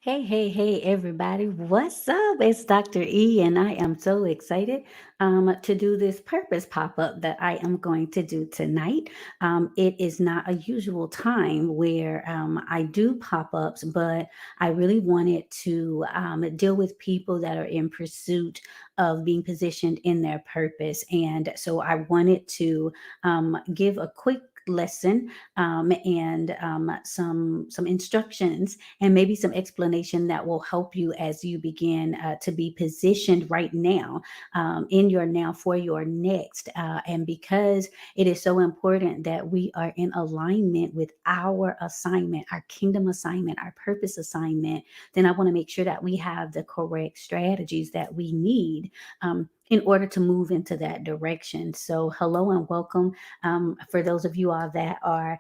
Hey, everybody. What's up? It's Dr. E, and I am so excited to do this purpose pop up that I am going to do tonight. It is not a usual time where I do pop ups, but I really wanted to deal with people that are in pursuit of being positioned in their purpose. And so I wanted to give a quick lesson and some instructions and maybe some explanation that will help you as you begin to be positioned right now in your now for your next. And because it is so important that we are in alignment with our assignment, our kingdom assignment, our purpose assignment, then I want to make sure that we have the correct strategies that we need. In order to move into that direction. So, hello and welcome for those of you all that are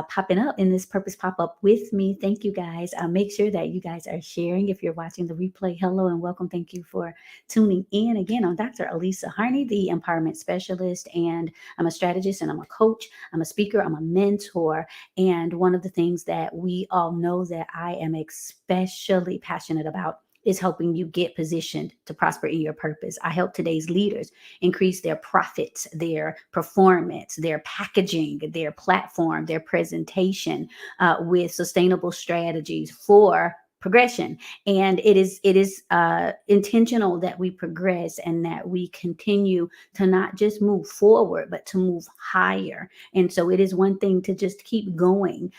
popping up in this purpose pop up with me. Thank you guys. Make sure that you guys are sharing if you're watching the replay. Hello and welcome. Thank you for tuning in. Again, I'm Dr. Elisa Harney, the empowerment specialist, and I'm a strategist and I'm a coach. I'm a speaker. I'm a mentor. And one of the things that we all know that I am especially passionate about is helping you get positioned to prosper in your purpose. I help today's leaders increase their profits, their performance, their packaging, their platform, their presentation with sustainable strategies for progression. And it is intentional that we progress and that we continue to not just move forward but to move higher. And so it is one thing to just keep going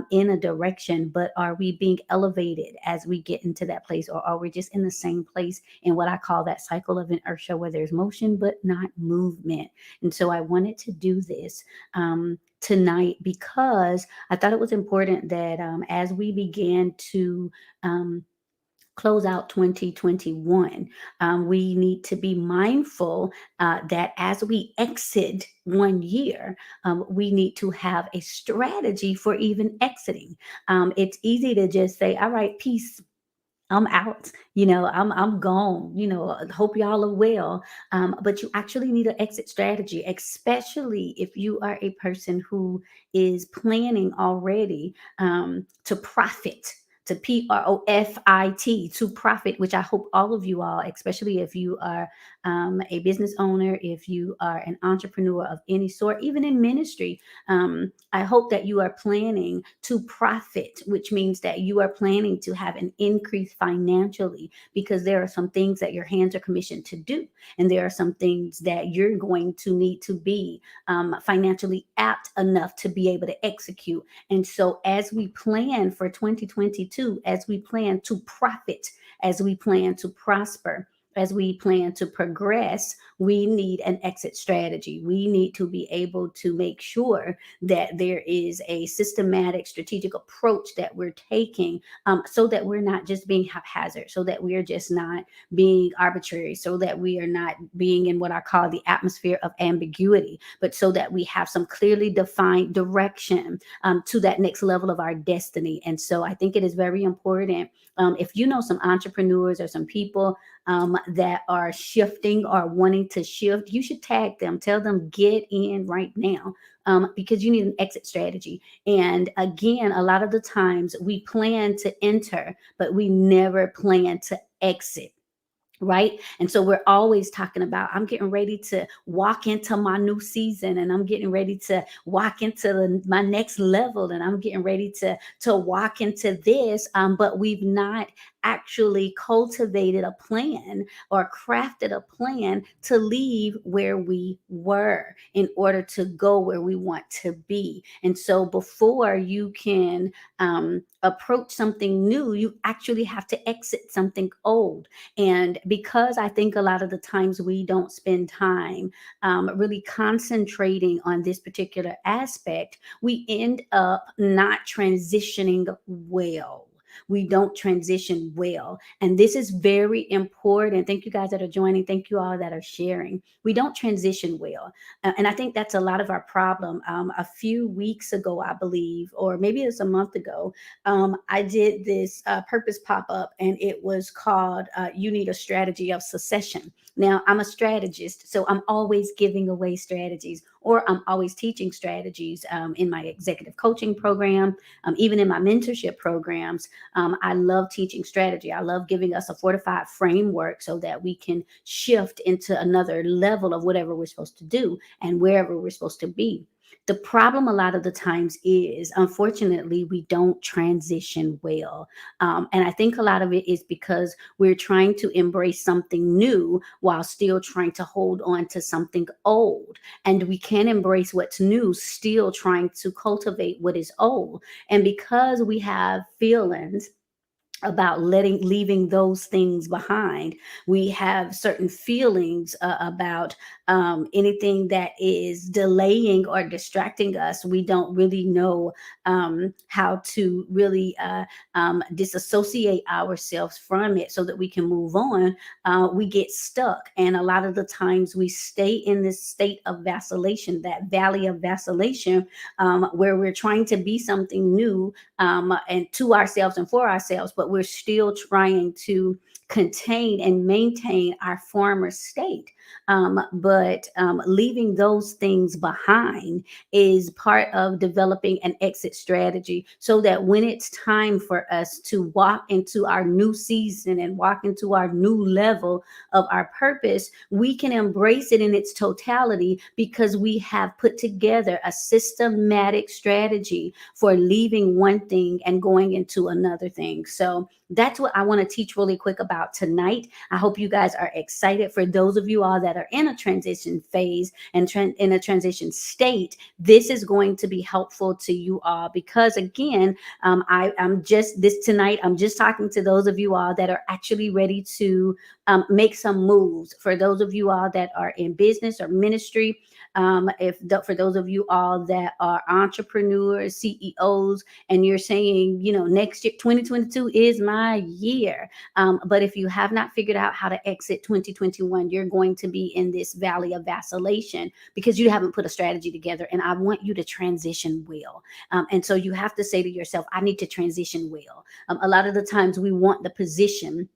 in a direction, but are we being elevated as we get into that place, or are we just in the same place in what I call that cycle of inertia where there's motion but not movement? And so I wanted to do this tonight because I thought it was important that as we began to um, close out 2021, we need to be mindful that as we exit one year, we need to have a strategy for even exiting. It's easy to just say, all right, peace. I'm out, I'm gone, hope y'all are well. But you actually need an exit strategy, especially if you are a person who is planning already to profit, to PROFIT, to profit, which I hope all of you all, especially if you are a business owner, if you are an entrepreneur of any sort, even in ministry, I hope that you are planning to profit, which means that you are planning to have an increase financially because there are some things that your hands are commissioned to do. And there are some things that you're going to need to be financially apt enough to be able to execute. And so, as we plan for 2022, as we plan to profit, as we plan to prosper, as we plan to progress, we need an exit strategy. We need to be able to make sure that there is a systematic, strategic approach that we're taking so that we're not just being haphazard, so that we are just not being arbitrary, so that we are not being in what I call the atmosphere of ambiguity, but so that we have some clearly defined direction to that next level of our destiny. And so I think it is very important. If you know some entrepreneurs or some people that are shifting or wanting to shift, you should tag them, tell them get in right now. Because you need an exit strategy. And again, a lot of the times we plan to enter, but we never plan to exit. Right. And so we're always talking about, I'm getting ready to walk into my new season, and I'm getting ready to walk into my next level, and I'm getting ready to walk into this. But we've not actually cultivated a plan or crafted a plan to leave where we were in order to go where we want to be. And so before you can approach something new, you actually have to exit something old. And because I think a lot of the times we don't spend time really concentrating on this particular aspect, we end up not transitioning well. We don't transition well. And this is very important. Thank you guys that are joining. Thank you all that are sharing. We don't transition well. And I think that's a lot of our problem. A few weeks ago, I believe, or maybe it's a month ago, I did this purpose pop up, and it was called You Need a Strategy of Succession. Now, I'm a strategist, so I'm always giving away strategies or I'm always teaching strategies in my executive coaching program, even in my mentorship programs. I love teaching strategy. I love giving us a fortified framework so that we can shift into another level of whatever we're supposed to do and wherever we're supposed to be. The problem a lot of the times is, unfortunately, we don't transition well. And I think a lot of it is because we're trying to embrace something new while still trying to hold on to something old. And we can't embrace what's new, still trying to cultivate what is old. And because we have feelings about leaving those things behind, we have certain feelings about anything that is delaying or distracting us. We don't really know how to really disassociate ourselves from it so that we can move on. We get stuck, and a lot of the times we stay in this state of vacillation, that valley of vacillation, where we're trying to be something new, and to ourselves and for ourselves, but we're still trying to contain and maintain our former state. But leaving those things behind is part of developing an exit strategy so that when it's time for us to walk into our new season and walk into our new level of our purpose, we can embrace it in its totality because we have put together a systematic strategy for leaving one thing and going into another thing. So that's what I want to teach really quick about tonight. I hope you guys are excited. For those of you all that are in a transition phase and in a transition state, this is going to be helpful to you all because, again, I'm just this tonight. I'm just talking to those of you all that are actually ready to make some moves. For those of you all that are in business or ministry, for those of you all that are entrepreneurs, CEOs, and you're saying, next year, 2022 is my year. But if you have not figured out how to exit 2021, you're going to be in this valley of vacillation because you haven't put a strategy together. And I want you to transition well. And so you have to say to yourself, I need to transition well. A lot of the times we want the position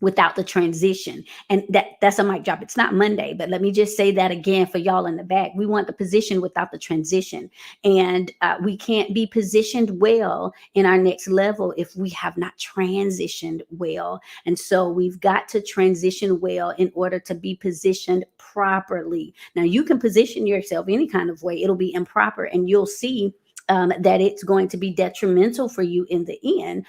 without the transition. And that's a mic drop. It's not Monday, but let me just say that again for y'all in the back. We want the position without the transition. And we can't be positioned well in our next level if we have not transitioned well. And so we've got to transition well in order to be positioned properly. Now, you can position yourself any kind of way. It'll be improper, and you'll see that it's going to be detrimental for you in the end,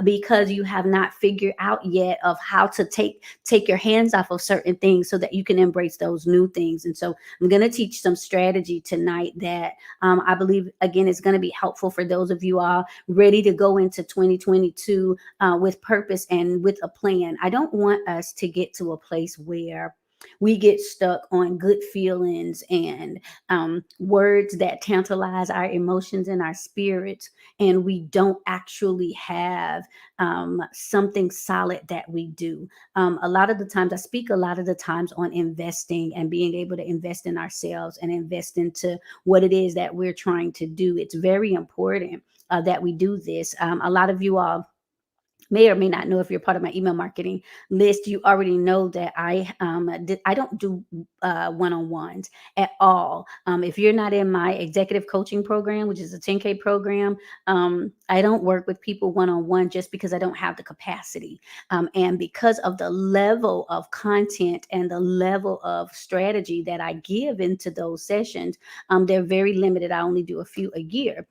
because you have not figured out yet of how to take your hands off of certain things so that you can embrace those new things. And so I'm going to teach some strategy tonight that I believe, again, is going to be helpful for those of you all ready to go into 2022 with purpose and with a plan. I don't want us to get to a place where we get stuck on good feelings and words that tantalize our emotions and our spirits, and we don't actually have something solid that we do. A lot of the times, I speak a lot of the times on investing and being able to invest in ourselves and invest into what it is that we're trying to do. It's very important that we do this. A lot of you all may or may not know, if you're part of my email marketing list, you already know that I don't do one-on-ones at all. If you're not in my executive coaching program, which is a 10K program, I don't work with people one-on-one just because I don't have the capacity. And because of the level of content and the level of strategy that I give into those sessions, they're very limited. I only do a few a year.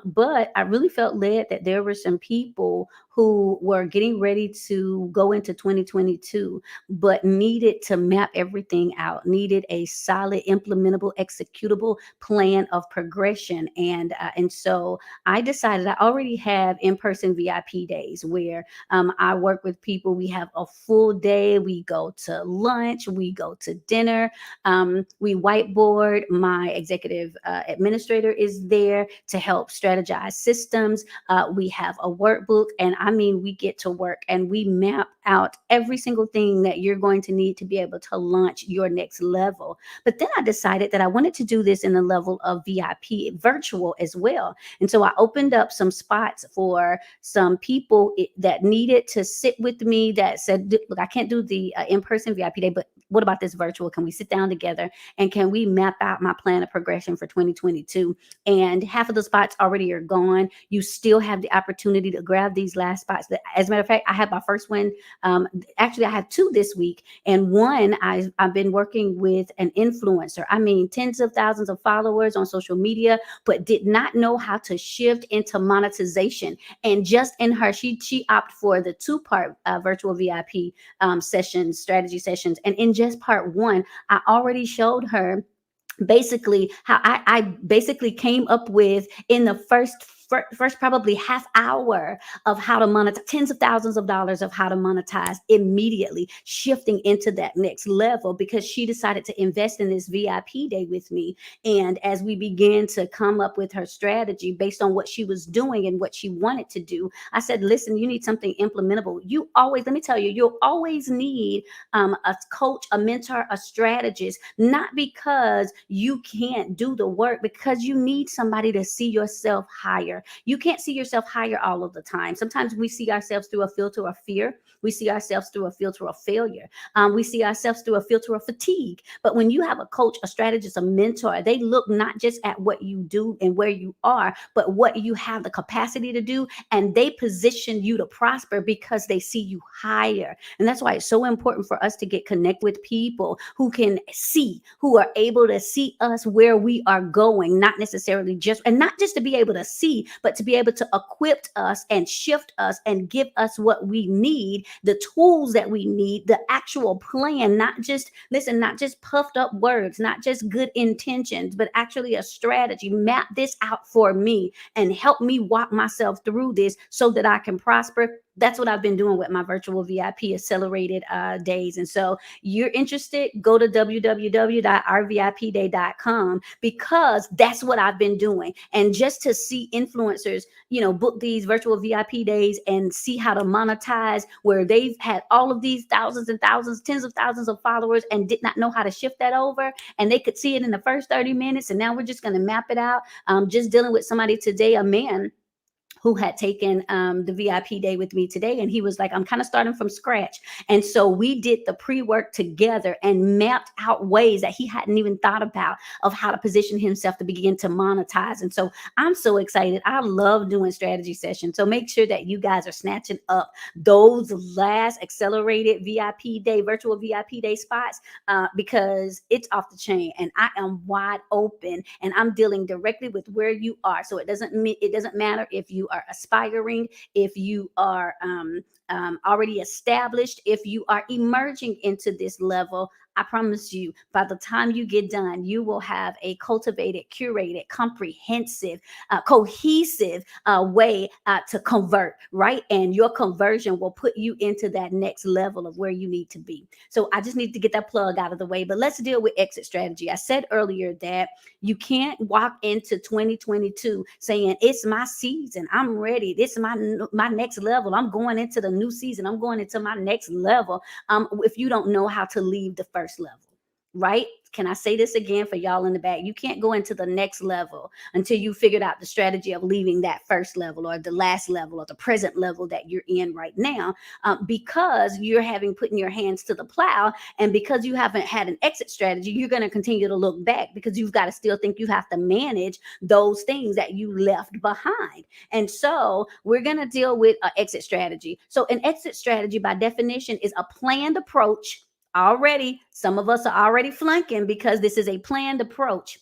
But I really felt led that there were some people who were getting ready to go into 2022, but needed to map everything out, needed a solid, implementable, executable plan of progression. And so I decided I already have in-person VIP days where I work with people. We have a full day. We go to lunch. We go to dinner. We whiteboard. My executive administrator is there to help help strategize systems. We have a workbook, and I mean, we get to work and we map out every single thing that you're going to need to be able to launch your next level. But then I decided that I wanted to do this in the level of VIP virtual as well. And so I opened up some spots for some people that needed to sit with me, that said, look, I can't do the in-person VIP day, but what about this virtual? Can we sit down together and can we map out my plan of progression for 2022? And half of the spots already are gone. You still have the opportunity to grab these last spots. As a matter of fact, I had my first one. Actually, I have two this week. And one, I've been working with an influencer. I mean, tens of thousands of followers on social media, but did not know how to shift into monetization. And just in her, she opted for the two-part virtual VIP sessions, strategy sessions. And in just part one, I already showed her basically how I basically came up with in the first probably half hour of how to monetize tens of thousands of dollars of how to monetize immediately, shifting into that next level because she decided to invest in this VIP day with me. And as we began to come up with her strategy based on what she was doing and what she wanted to do, I said, listen, you need something implementable. You always, let me tell you, you'll always need a coach, a mentor, a strategist, not because you can't do the work, because you need somebody to see yourself higher. You can't see yourself higher all of the time. Sometimes we see ourselves through a filter of fear. We see ourselves through a filter of failure. We see ourselves through a filter of fatigue. But when you have a coach, a strategist, a mentor, they look not just at what you do and where you are, but what you have the capacity to do. And they position you to prosper because they see you higher. And that's why it's so important for us to get connected with people who can see, who are able to see us where we are going, not necessarily just, and not just to be able to see, but to be able to equip us and shift us and give us what we need, the tools that we need, the actual plan, not just, listen, not just puffed up words, not just good intentions, but actually a strategy. Map this out for me and help me walk myself through this so that I can prosper. That's what I've been doing with my virtual VIP accelerated days. And so you're interested, go to www.rvipday.com because that's what I've been doing. And just to see influencers, book these virtual VIP days and see how to monetize where they've had all of these thousands and thousands, tens of thousands of followers and did not know how to shift that over. And they could see it in the first 30 minutes. And now we're just going to map it out. Just dealing with somebody today, a man who had taken the VIP day with me today. And he was like, I'm kind of starting from scratch. And so we did the pre-work together and mapped out ways that he hadn't even thought about of how to position himself to begin to monetize. And so I'm so excited. I love doing strategy sessions. So make sure that you guys are snatching up those last accelerated VIP day, virtual VIP day spots, because it's off the chain and I am wide open and I'm dealing directly with where you are. So it doesn't matter if you are aspiring, if you are already established, if you are emerging into this level. I promise you, by the time you get done, you will have a cultivated, curated, comprehensive, cohesive way to convert, right? And your conversion will put you into that next level of where you need to be. So I just need to get that plug out of the way. But let's deal with exit strategy. I said earlier that you can't walk into 2022 saying, it's my season, I'm ready, this is my next level, I'm going into the new season, I'm going into my next level, if you don't know how to leave the first level, right? Can I say this again for y'all in the back? You can't go into the next level until you figured out the strategy of leaving that first level or the last level or the present level that you're in right now, because you're having putting your hands to the plow. And because you haven't had an exit strategy, you're going to continue to look back because you've got to still think you have to manage those things that you left behind. And so we're going to deal with an exit strategy. So an exit strategy by definition is a planned approach. Already, some of us are already flunking because this is a planned approach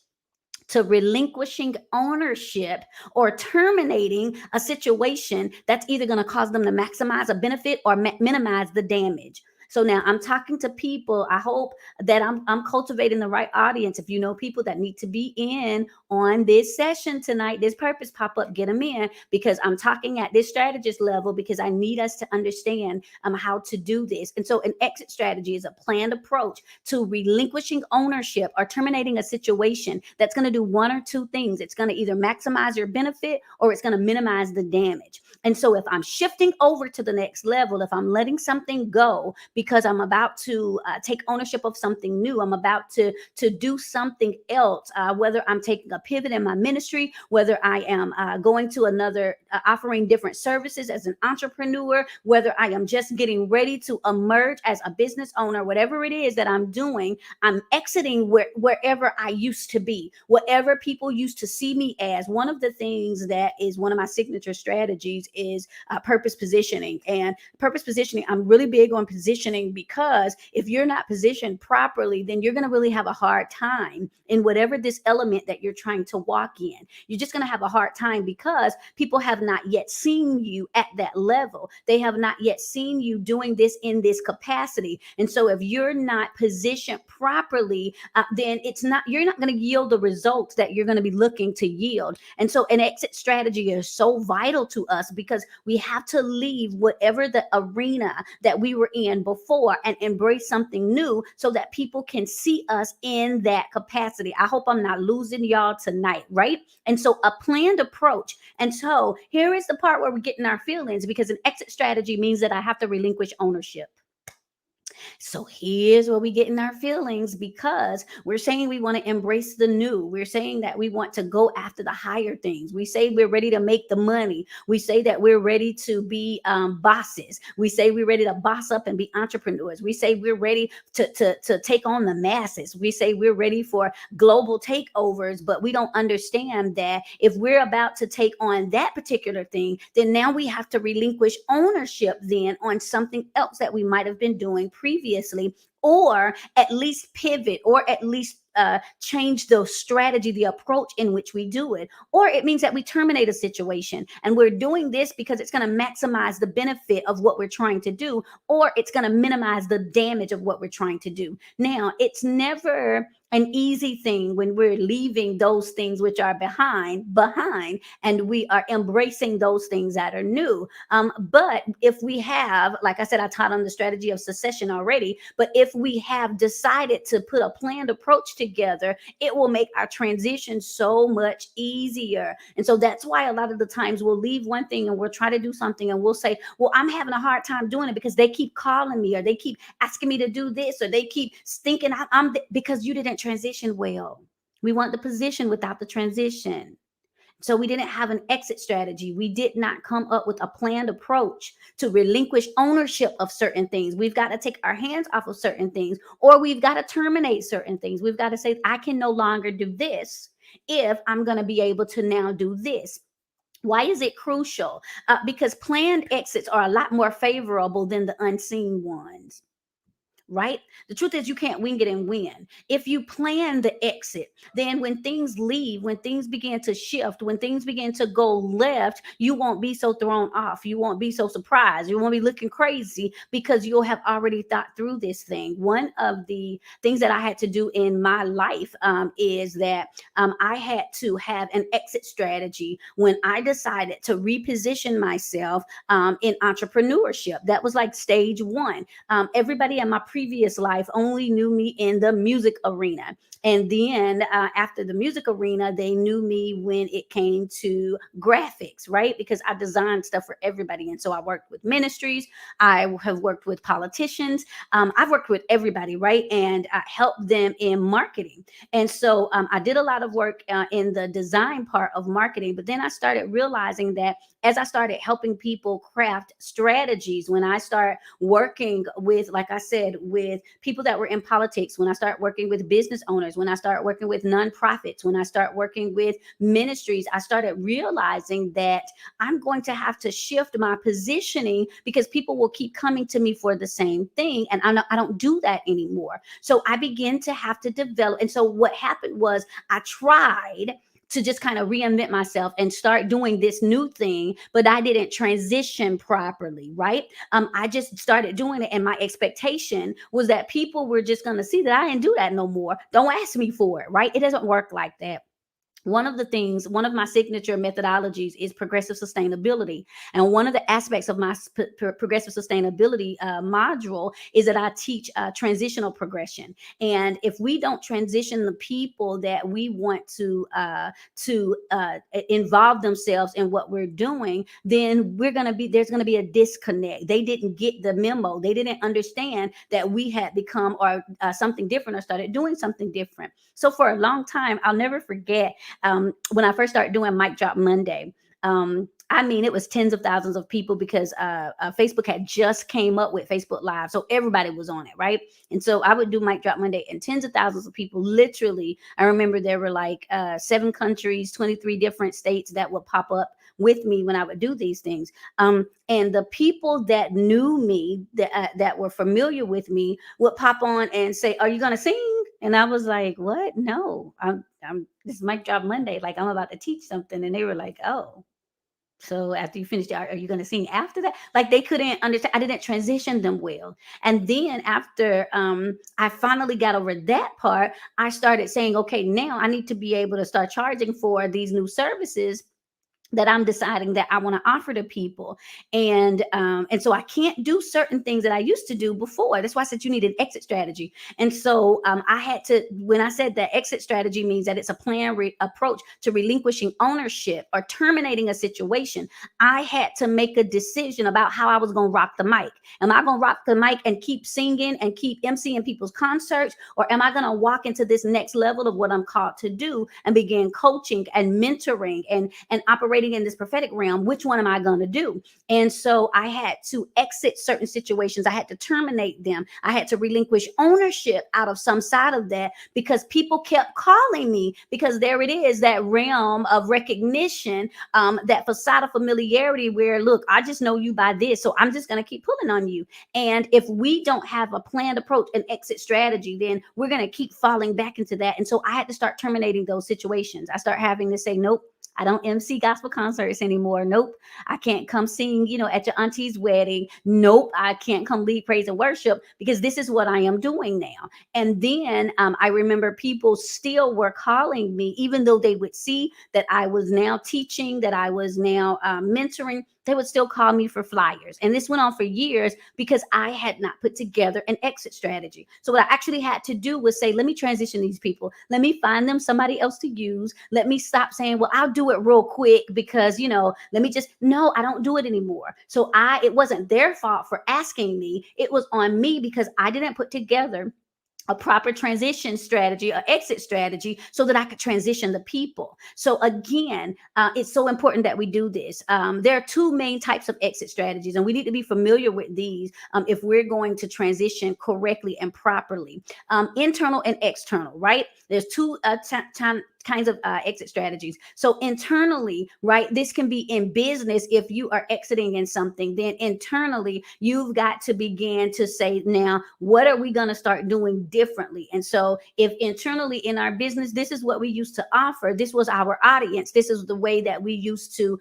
to relinquishing ownership or terminating a situation that's either going to cause them to maximize a benefit or minimize the damage. So now I'm talking to people. I hope that I'm cultivating the right audience. If you know people that need to be in on this session tonight, this purpose pop up, get them in, because I'm talking at this strategist level, because I need us to understand how to do this. And so an exit strategy is a planned approach to relinquishing ownership or terminating a situation that's going to do one or two things. It's going to either maximize your benefit or it's going to minimize the damage. And so if I'm shifting over to the next level, if I'm letting something go because I'm about to take ownership of something new, I'm about to do something else, whether I'm taking a pivot in my ministry, whether I am going to another, offering different services as an entrepreneur, whether I am just getting ready to emerge as a business owner, whatever it is that I'm doing, I'm exiting wherever I used to be, whatever people used to see me as. One of the things that is one of my signature strategies is purpose positioning. And purpose positioning, I'm really big on positioning, because if you're not positioned properly, then you're going to really have a hard time in whatever this element that you're trying to walk in. You're just going to have a hard time because people have not yet seen you at that level. They have not yet seen you doing this in this capacity. And so if you're not positioned properly, then you're not going to yield the results that you're going to be looking to yield. And so an exit strategy is so vital to us, because we have to leave whatever the arena that we were in before and embrace something new, so that people can see us in that capacity. I hope I'm not losing y'all tonight, right? And so a planned approach. And so here is the part where we're getting our feelings, because an exit strategy means that I have to relinquish ownership. So here's where we get in our feelings, because we're saying we want to embrace the new. We're saying that we want to go after the higher things. We say we're ready to make the money. We say that we're ready to be bosses. We say we're ready to boss up and be entrepreneurs. We say we're ready to take on the masses. We say we're ready for global takeovers, but we don't understand that if we're about to take on that particular thing, then now we have to relinquish ownership then on something else that we might have been doing previously, or at least pivot, or at least change the strategy, the approach in which we do it. Or it means that we terminate a situation, and we're doing this because it's going to maximize the benefit of what we're trying to do, or it's going to minimize the damage of what we're trying to do. Now, it's never an easy thing when we're leaving those things which are behind, and we are embracing those things that are new. But if we have, like I said, I taught on the strategy of succession already, but if we have decided to put a planned approach together, it will make our transition so much easier. And so that's why a lot of the times we'll leave one thing and we'll try to do something, and we'll say, well, I'm having a hard time doing it because they keep calling me, or they keep asking me to do this, or they keep thinking because you didn't transition well. We want the position without the transition. So we didn't have an exit strategy. We did not come up with a planned approach to relinquish ownership of certain things. We've got to take our hands off of certain things, or we've got to terminate certain things. We've got to say, I can no longer do this if I'm going to be able to now do this. Why is it crucial? Because planned exits are a lot more favorable than the unseen ones. Right? The truth is, you can't wing it and win. If you plan the exit, then when things leave, when things begin to shift, when things begin to go left, you won't be so thrown off. You won't be so surprised. You won't be looking crazy, because you'll have already thought through this thing. One of the things that I had to do in my life is that I had to have an exit strategy when I decided to reposition myself in entrepreneurship. That was like stage one. Everybody in my previous life only knew me in the music arena. And then after the music arena, they knew me when it came to graphics, right? Because I designed stuff for everybody. And so I worked with ministries. I have worked with politicians. I've worked with everybody, right? And I helped them in marketing. And so I did a lot of work in the design part of marketing. But then I started realizing that as I started helping people craft strategies, when I start working with, like I said, with people that were in politics, when I start working with business owners, when I start working with nonprofits, when I start working with ministries, I started realizing that I'm going to have to shift my positioning, because people will keep coming to me for the same thing. And I don't do that anymore. So I began to have to develop. And so what happened was I tried to just kind of reinvent myself and start doing this new thing, but I didn't transition properly, right? I just started doing it, and my expectation was that people were just going to see that I didn't do that no more. Don't ask me for it, right? It doesn't work like that. One of my signature methodologies is progressive sustainability. And one of the aspects of my progressive sustainability module is that I teach transitional progression. And if we don't transition the people that we want to involve themselves in what we're doing, then there's going to be a disconnect. They didn't get the memo. They didn't understand that we had become or something different or started doing something different. So for a long time, I'll never forget when I first started doing Mic Drop Monday. I mean, it was tens of thousands of people because Facebook had just came up with Facebook Live. So everybody was on it, right? And so I would do Mic Drop Monday, and tens of thousands of people, literally, I remember there were like 7 countries, 23 different states that would pop up with me when I would do these things. And the people that knew me, that were familiar with me, would pop on and say, "Are you going to sing?" And I was like, "What? No, I'm this is Mic Drop Monday. Like, I'm about to teach something." And they were like, "Oh, so after you finish, are you going to sing after that?" Like, they couldn't understand. I didn't transition them well. And then after I finally got over that part, I started saying, okay, now I need to be able to start charging for these new services that I'm deciding that I want to offer to people. And so I can't do certain things that I used to do before. That's why I said you need an exit strategy. And so I had to, when I said that exit strategy means that it's a planned approach to relinquishing ownership or terminating a situation, I had to make a decision about how I was going to rock the mic. Am I going to rock the mic and keep singing and keep emceeing people's concerts? Or am I going to walk into this next level of what I'm called to do and begin coaching and mentoring and operating in this prophetic realm? Which one am I going to do? And so I had to exit certain situations. I had to terminate them. I had to relinquish ownership out of some side of that, because people kept calling me, because there it is, that realm of recognition, that facade of familiarity where, look, I just know you by this, so I'm just going to keep pulling on you. And if we don't have a planned approach and exit strategy, then we're going to keep falling back into that. And so I had to start terminating those situations. I start having to say, nope, I don't MC gospel concerts anymore. Nope. I can't come sing, at your auntie's wedding. Nope. I can't come lead praise and worship, because this is what I am doing now. And then I remember people still were calling me, even though they would see that I was now teaching, that I was now mentoring. They would still call me for flyers. And this went on for years because I had not put together an exit strategy. So what I actually had to do was say, let me transition these people. Let me find them somebody else to use. Let me stop saying, well, I'll do it real quick because, let me just, no, I don't do it anymore. So it wasn't their fault for asking me. It was on me because I didn't put together a proper transition strategy or exit strategy so that I could transition the people. So again, it's so important that we do this. There are 2 main types of exit strategies, and we need to be familiar with these if we're going to transition correctly and properly. Internal and external, right? There's 2 kinds of exit strategies. So internally, right, this can be in business. If you are exiting in something, then internally you've got to begin to say, now what are we going to start doing differently? And so if internally in our business, this is what we used to offer, this was our audience, this is the way that we used to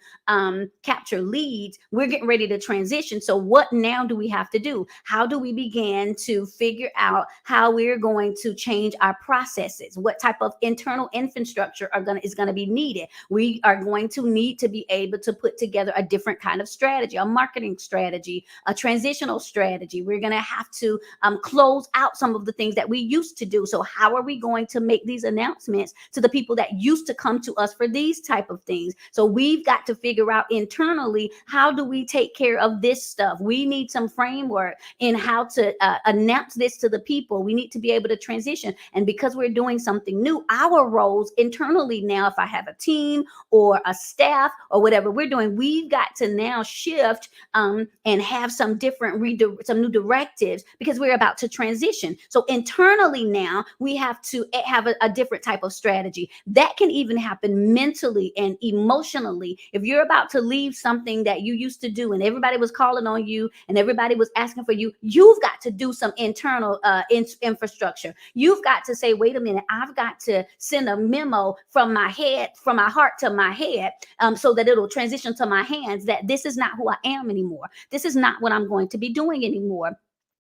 capture leads, we're getting ready to transition. So what now do we have to do? How do we begin to figure out how we're going to change our processes? What type of internal infrastructure is going to be needed? We are going to need to be able to put together a different kind of strategy, a marketing strategy, a transitional strategy. We're going to have to close out some of the things that we used to do. So how are we going to make these announcements to the people that used to come to us for these type of things? So we've got to figure out internally, how do we take care of this stuff? We need some framework in how to announce this to the people. We need to be able to transition. And because we're doing something new, our roles internally now, if I have a team or a staff or whatever we're doing, we've got to now shift and have some different some new directives, because we're about to transition. So internally now we have to have a different type of strategy. That can even happen mentally and emotionally. If you're about to leave something that you used to do and everybody was calling on you and everybody was asking for you, you've got to do some internal infrastructure. You've got to say, wait a minute, I've got to send a memo memo from my head, from my heart to my head, so that it'll transition to my hands, that this is not who I am anymore. This is not what I'm going to be doing anymore.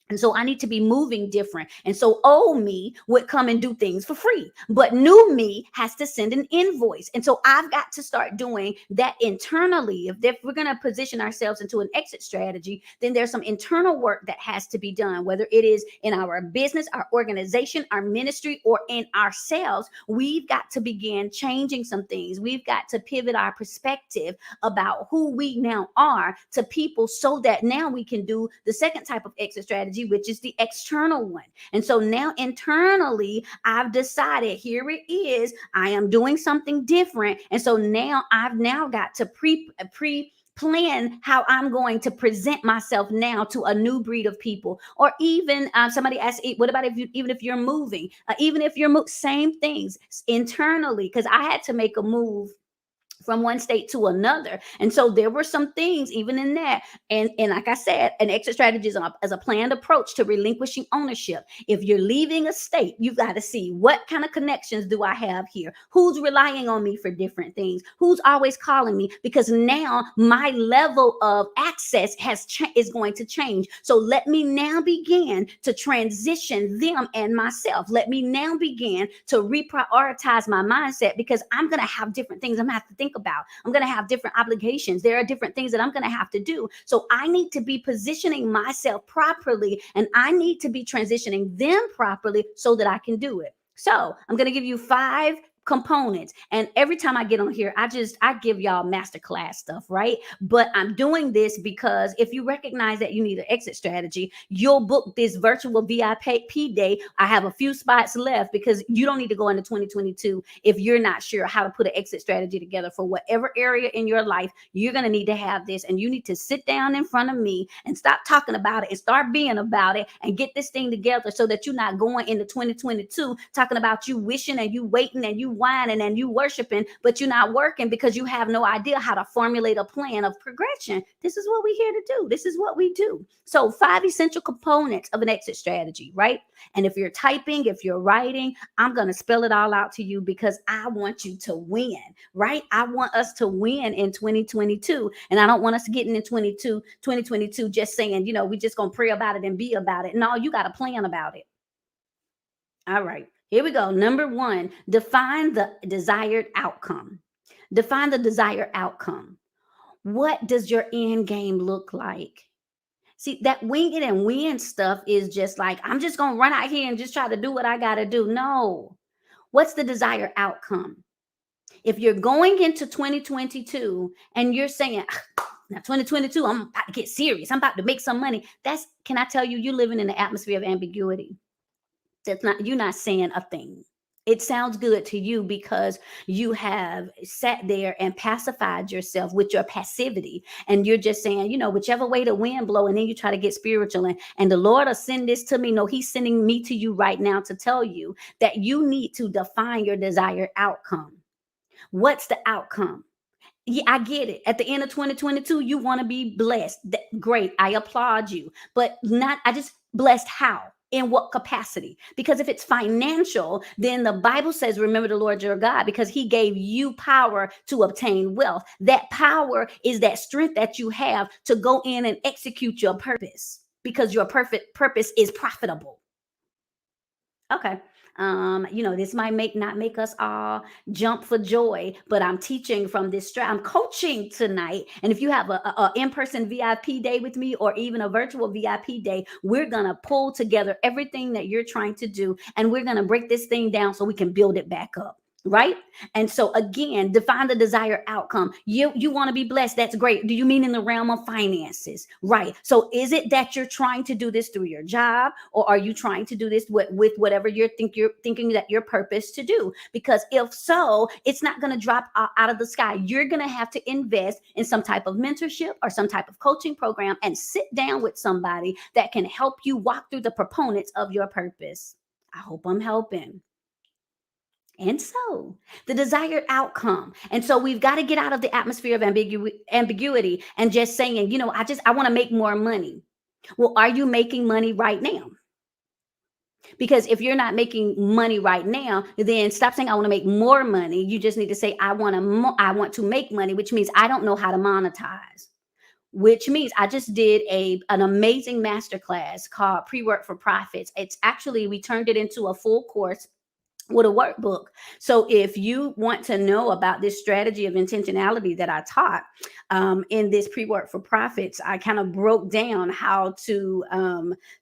And so I need to be moving different. And so old me would come and do things for free, but new me has to send an invoice. And so I've got to start doing that internally. If we're going to position ourselves into an exit strategy, then there's some internal work that has to be done, whether it is in our business, our organization, our ministry, or in ourselves. We've got to begin changing some things. We've got to pivot our perspective about who we now are to people, so that now we can do the second type of exit strategy, which is the external one. And so now internally, I've decided, here it is, I am doing something different. And so now I've now got to plan how I'm going to present myself now to a new breed of people. Or even somebody asked, what about if you, even if you're moving, same things internally, because I had to make a move from one state to another. And so there were some things even in that. And like I said, an exit strategy is a planned approach to relinquishing ownership. If you're leaving a state, you've got to see, what kind of connections do I have here? Who's relying on me for different things? Who's always calling me? Because now my level of access is going to change. So let me now begin to transition them and myself. Let me now begin to reprioritize my mindset, because I'm going to have different things I'm going to have to think about. I'm going to have different obligations. There are different things that I'm going to have to do. So I need to be positioning myself properly, and I need to be transitioning them properly so that I can do it. So I'm going to give you 5 components. And every time I get on here, I give y'all masterclass stuff, right? But I'm doing this because if you recognize that you need an exit strategy, you'll book this virtual VIP day. I have a few spots left, because you don't need to go into 2022 if you're not sure how to put an exit strategy together for whatever area in your life. You're going to need to have this, and you need to sit down in front of me and stop talking about it and start being about it, and get this thing together, so that you're not going into 2022 talking about you wishing and you waiting and you whining and you worshiping, but you're not working because you have no idea how to formulate a plan of progression. This is what we're here to do. This is what we do. So 5 essential components of an exit strategy, right? And if you're typing, if you're writing, I'm going to spell it all out to you, because I want you to win, right? I want us to win in 2022. And I don't want us getting in 2022 just saying, we just going to pray about it and be about it. No, you got to plan about it. All right, here we go. Number 1, define the desired outcome. Define the desired outcome. What does your end game look like? See, that wing it and win stuff is just like, I'm just going to run out here and just try to do what I got to do. No. What's the desired outcome? If you're going into 2022 and you're saying, now 2022, I'm about to get serious, I'm about to make some money. Can I tell you, you're living in an atmosphere of ambiguity. You're not saying a thing. It sounds good to you because you have sat there and pacified yourself with your passivity. And you're just saying, whichever way the wind blow, and then you try to get spiritual, and the Lord will send this to me. No, he's sending me to you right now to tell you that you need to define your desired outcome. What's the outcome? Yeah, I get it. At the end of 2022, you want to be blessed. Great. I applaud you. But I just blessed how? In what capacity? Because if it's financial, then the Bible says, remember the Lord your God, because he gave you power to obtain wealth. That power is that strength that you have to go in and execute your purpose, because your perfect purpose is profitable. Okay. This might not make us all jump for joy, but I'm teaching from this I'm coaching tonight. And if you have a in-person VIP day with me, or even a virtual VIP day, we're going to pull together everything that you're trying to do, and we're going to break this thing down so we can build it back up. Right. And so again, define the desired outcome. You want to be blessed. That's great. Do you mean in the realm of finances? Right. So is it that you're trying to do this through your job, or are you trying to do this with whatever you're thinking that your purpose to do? Because if so, it's not going to drop out of the sky. You're going to have to invest in some type of mentorship or some type of coaching program, and sit down with somebody that can help you walk through the proponents of your purpose. I hope I'm helping. And so the desired outcome. And so we've got to get out of the atmosphere of ambiguity and just saying, I want to make more money. Well, are you making money right now? Because if you're not making money right now, then stop saying I want to make more money. You just need to say I want to make money, which means I don't know how to monetize. Which means I just did an amazing masterclass called Pre-Work for Profits. It's actually, we turned it into a full course with a workbook. So if you want to know about this strategy of intentionality that I taught in this pre-work for profits, I kind of broke down how to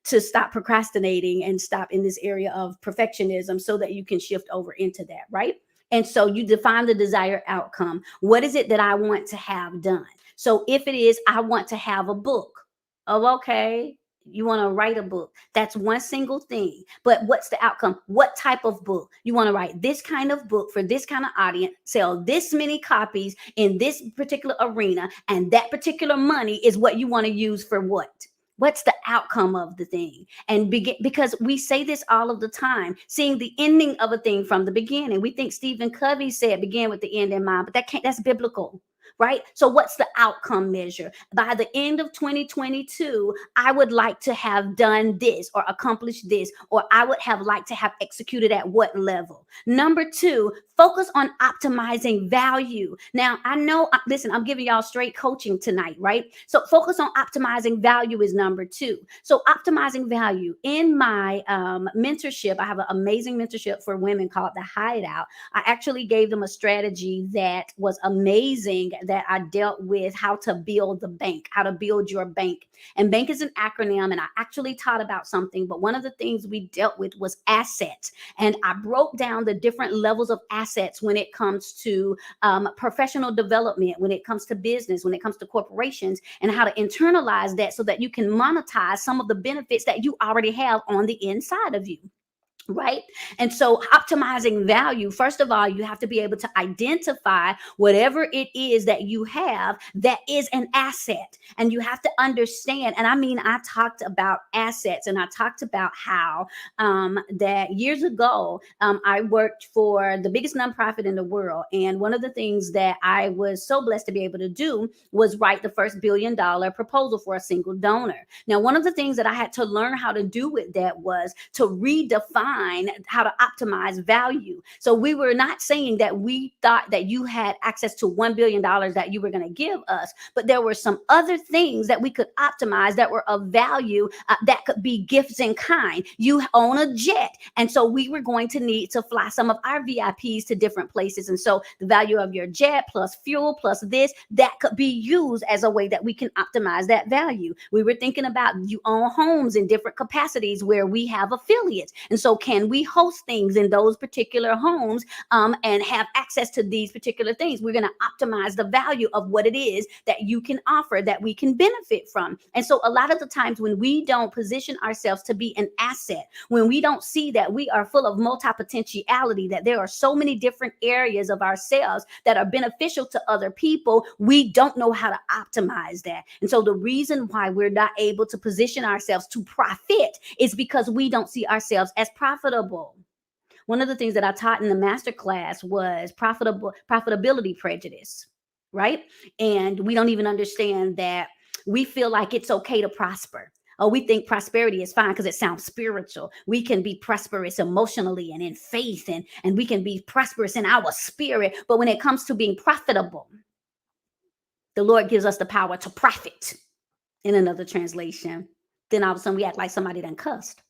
stop procrastinating and stop in this area of perfectionism so that you can shift over into that, right? And so you define the desired outcome. What is it that I want to have done? So if it is, I want to have a book. Oh, okay. You want to write a book. That's one single thing. But what's the outcome? What type of book? You want to write this kind of book for this kind of audience, sell this many copies in this particular arena, and that particular money is what you want to use for what? What's the outcome of the thing? And begin, because we say this all of the time, seeing the ending of a thing from the beginning. We think Stephen Covey said begin with the end in mind, but that's biblical. Right? So what's the outcome measure? By the end of 2022, I would like to have done this or accomplished this, or I would have liked to have executed at what level. Number two, focus on optimizing value. Now, I know, listen, I'm giving y'all straight coaching tonight, right? So focus on optimizing value is number two. So optimizing value in my mentorship, I have an amazing mentorship for women called The Hideout. I actually gave them a strategy that was amazing that I dealt with how to build the bank, how to build your bank. And bank is an acronym, and I actually taught about something, but one of the things we dealt with was assets. And I broke down the different levels of assets when it comes to professional development, when it comes to business, when it comes to corporations, and how to internalize that so that you can monetize some of the benefits that you already have on the inside of you. Right. And so optimizing value, first of all, you have to be able to identify whatever it is that you have that is an asset. And you have to understand. And I mean, I talked about assets, and I talked about how that years ago, I worked for the biggest nonprofit in the world. And one of the things that I was so blessed to be able to do was write the first $1 billion proposal for a single donor. Now, one of the things that I had to learn how to do with that was to redefine how to optimize value. So we were not saying that we thought that you had access to $1 billion that you were going to give us, but there were some other things that we could optimize that were of value, that could be gifts in kind. You own a jet, and so we were going to need to fly some of our VIPs to different places. And so the value of your jet plus fuel plus this, that could be used as a way that we can optimize that value. We were thinking about you own homes in different capacities where we have affiliates. And so can we host things in those particular homes and have access to these particular things? We're going to optimize the value of what it is that you can offer that we can benefit from. And so a lot of the times when we don't position ourselves to be an asset, when we don't see that we are full of multi-potentiality, that there are so many different areas of ourselves that are beneficial to other people, we don't know how to optimize that. And so the reason why we're not able to position ourselves to profit is because we don't see ourselves as profitable. One of the things that I taught in the master class was profitability prejudice, right? And we don't even understand that we feel like it's okay to prosper. Oh, we think prosperity is fine because it sounds spiritual. We can be prosperous emotionally and in faith, and we can be prosperous in our spirit. But when it comes to being profitable, the Lord gives us the power to profit in another translation. Then all of a sudden we act like somebody done cussed,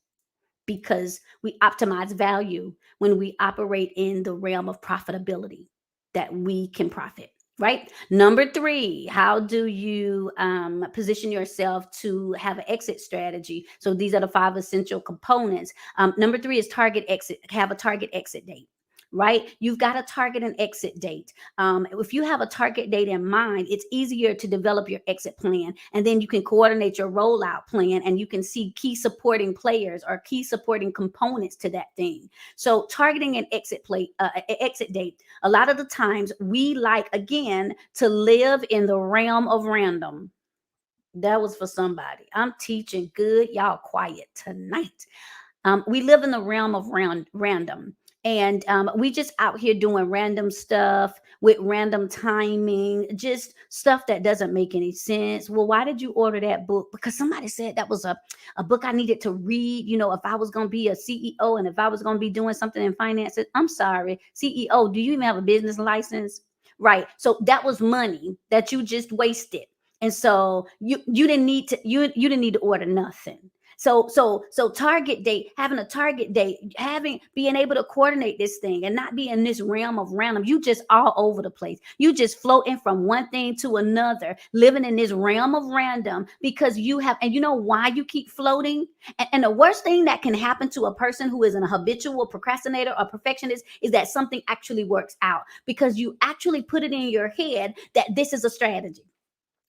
because we optimize value when we operate in the realm of profitability, that we can profit. Right. Number three, how do you position yourself to have an exit strategy? So these are the 5 essential components. Number three is target exit, have a target exit date. Right. You've got to target an exit date. If you have a target date in mind, it's easier to develop your exit plan. And then you can coordinate your rollout plan, and you can see key supporting players or key supporting components to that thing. So targeting an exit date. A lot of the times we like, again, to live in the realm of random. That was for somebody. I'm teaching good. Y'all quiet tonight. We live in the realm of random. And we just out here doing random stuff with random timing, just stuff that doesn't make any sense. Well, why did you order that book? Because somebody said that was a book I needed to read, if I was going to be a CEO and if I was going to be doing something in finances. I'm sorry, CEO, do you even have a business license? Right. So that was money that you just wasted. And so you didn't need to you didn't need to order nothing. So target date, having a target date, having being able to coordinate this thing and not be in this realm of random. You just all over the place. You just floating from one thing to another, living in this realm of random because you have, and you know why you keep floating? And the worst thing that can happen to a person who is an habitual procrastinator or perfectionist is that something actually works out because you actually put it in your head that this is a strategy.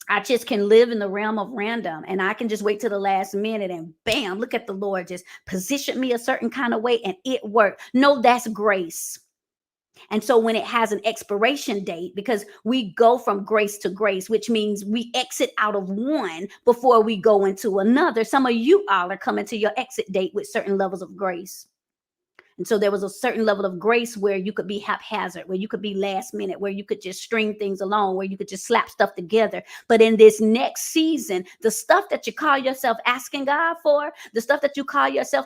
I just can live in the realm of random and I can just wait till the last minute and bam, look at the Lord just position me a certain kind of way and it worked. No, that's grace. And so when it has an expiration date, because we go from grace to grace, which means we exit out of one before we go into another. Some of you all are coming to your exit date with certain levels of grace. And so there was a certain level of grace where you could be haphazard, where you could be last minute, where you could just string things along, where you could just slap stuff together. But in this next season, the stuff that you call yourself asking God for, the stuff that you call yourself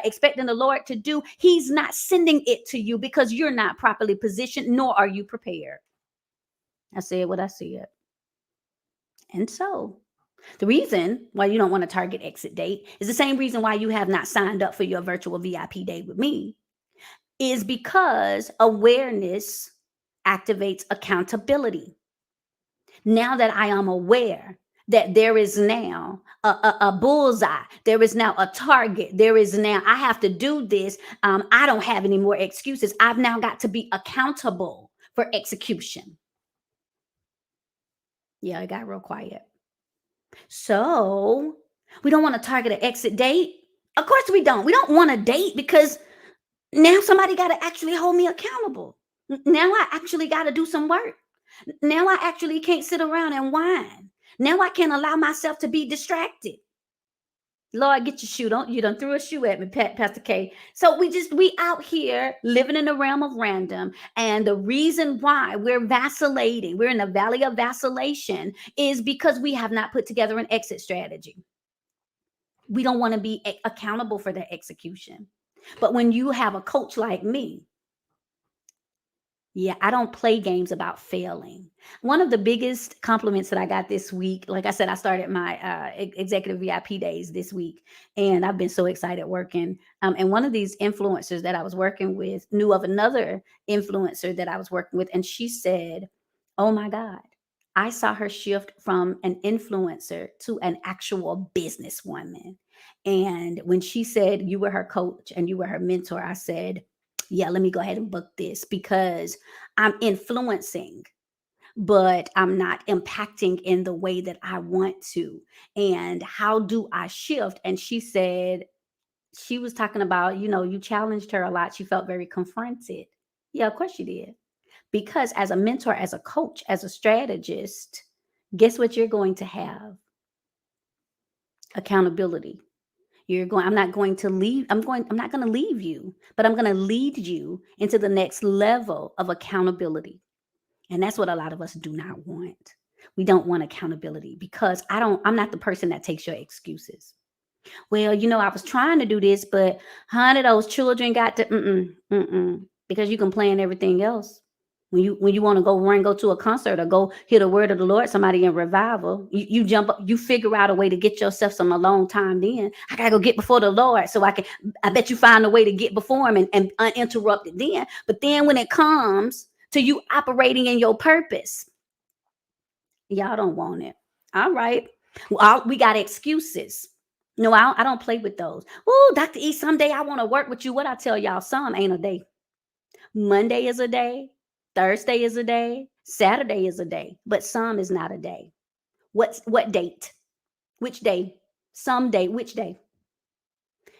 expecting the Lord to do, He's not sending it to you because you're not properly positioned, nor are you prepared. I said what I said. And so the reason why you don't want a target exit date is the same reason why you have not signed up for your virtual VIP day with me, is because awareness activates accountability. Now that I am aware that there is now a bullseye, there is now a target, there is now, I have to do this. I don't have any more excuses. I've now got to be accountable for execution. Yeah, it got real quiet. So we don't want to target an exit date. Of course we don't. We don't want a date because now somebody got to actually hold me accountable. Now I actually got to do some work. Now I actually can't sit around and whine. Now I can't allow myself to be distracted. Lord, get your shoe. Don't you done threw a shoe at me, Pastor K. So we out here living in the realm of random. And the reason why we're vacillating, we're in the valley of vacillation, is because we have not put together an exit strategy. We don't want to be accountable for the execution. But when you have a coach like me, yeah, I don't play games about failing. One of the biggest compliments that I got this week, like I said, I started my executive VIP days this week, and I've been so excited working. And one of these influencers that I was working with knew of another influencer that I was working with, and she said, "Oh my God, I saw her shift from an influencer to an actual businesswoman." And when she said, "You were her coach and you were her mentor," I said, yeah, let me go ahead and book this because I'm influencing, but I'm not impacting in the way that I want to. And how do I shift? And she said, she was talking about, you challenged her a lot. She felt very confronted. Yeah, of course she did. Because as a mentor, as a coach, as a strategist, guess what you're going to have? Accountability. I'm not going to leave. I'm not going to leave you, but I'm going to lead you into the next level of accountability. And that's what a lot of us do not want. We don't want accountability because I'm not the person that takes your excuses. Well, I was trying to do this, but honey, those children got to, because you can plan everything else. When you want to go to a concert or go hear the word of the Lord, somebody in revival, you jump up, you figure out a way to get yourself some alone time. Then I gotta go get before the Lord so I bet you find a way to get before him and uninterrupted then. But then when it comes to you operating in your purpose, y'all don't want it. All right. Well, we got excuses. No, I don't play with those. Oh, Dr. E, someday I want to work with you. What I tell y'all, some ain't a day. Monday is a day. Thursday is a day. Saturday is a day. But some is not a day. What date? Which day? Some day. Which day?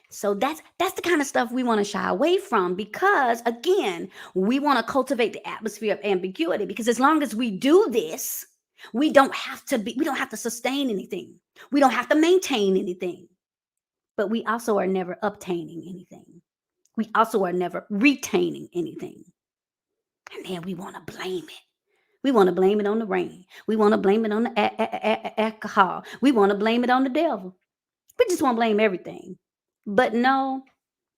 So that's the kind of stuff we want to shy away from because again, we want to cultivate the atmosphere of ambiguity because as long as we do this, we don't have to sustain anything. We don't have to maintain anything. But we also are never obtaining anything. We also are never retaining anything. And then we want to blame it. We want to blame it on the rain. We want to blame it on the alcohol. We want to blame it on the devil. We just want to blame everything. But no,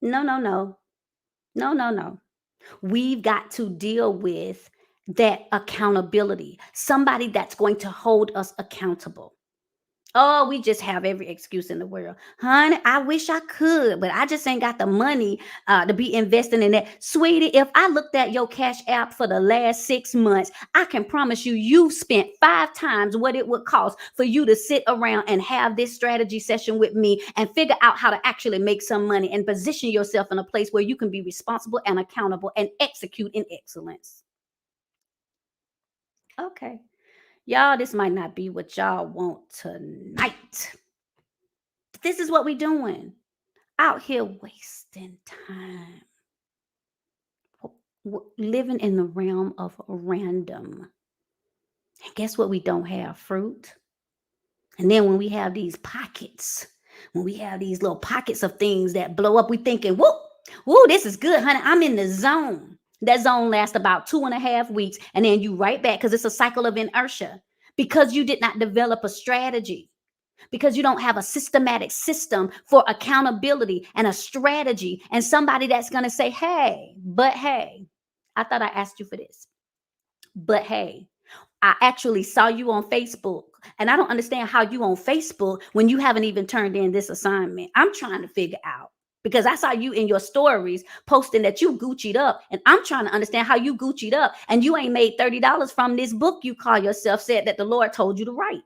no, no, no, no, no, no. We've got to deal with that accountability. Somebody that's going to hold us accountable. Oh, we just have every excuse in the world. Honey, I wish I could, but I just ain't got the money to be investing in that. Sweetie, if I looked at your cash app for the last 6 months, I can promise you, you've spent 5 times what it would cost for you to sit around and have this strategy session with me and figure out how to actually make some money and position yourself in a place where you can be responsible and accountable and execute in excellence. Okay. Y'all, this might not be what y'all want tonight. This is what we doing out here wasting time, living in the realm of random. And guess what? We don't have fruit. And then when we have these pockets, when we have these little pockets of things that blow up, we thinking, whoa, whoa, this is good, honey. I'm in the zone. That zone lasts about 2.5 weeks, and then you right back because it's a cycle of inertia because you did not develop a strategy, because you don't have a systematic system for accountability and a strategy and somebody that's going to say, hey, but hey, I thought I asked you for this. But hey, I actually saw you on Facebook, and I don't understand how you on Facebook when you haven't even turned in this assignment. I'm trying to figure out because I saw you in your stories posting that you Gucci'd up, and I'm trying to understand how you Gucci'd up and you ain't made $30 from this book you call yourself said that the Lord told you to write.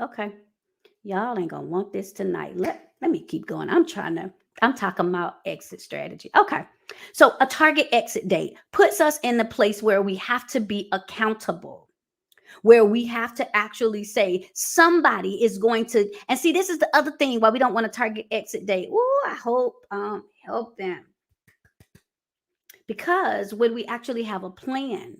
Okay. Y'all ain't gonna want this tonight. Let me keep going. I'm talking about exit strategy. Okay. So a target exit date puts us in the place where we have to be accountable, where we have to actually say somebody is going to, and see, this is the other thing why we don't want a target exit date. Oh, I hope help them. Because when we actually have a plan,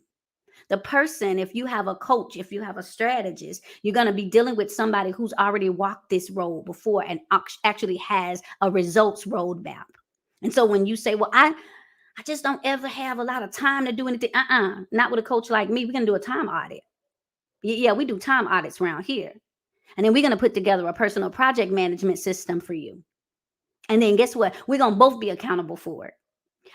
the person, if you have a coach, if you have a strategist, you're going to be dealing with somebody who's already walked this road before and actually has a results roadmap. And so when you say, well, I just don't ever have a lot of time to do anything. Not with a coach like me. We're going to do a time audit. Yeah, we do time audits around here. And then we're going to put together a personal project management system for you. And then guess what? We're going to both be accountable for it.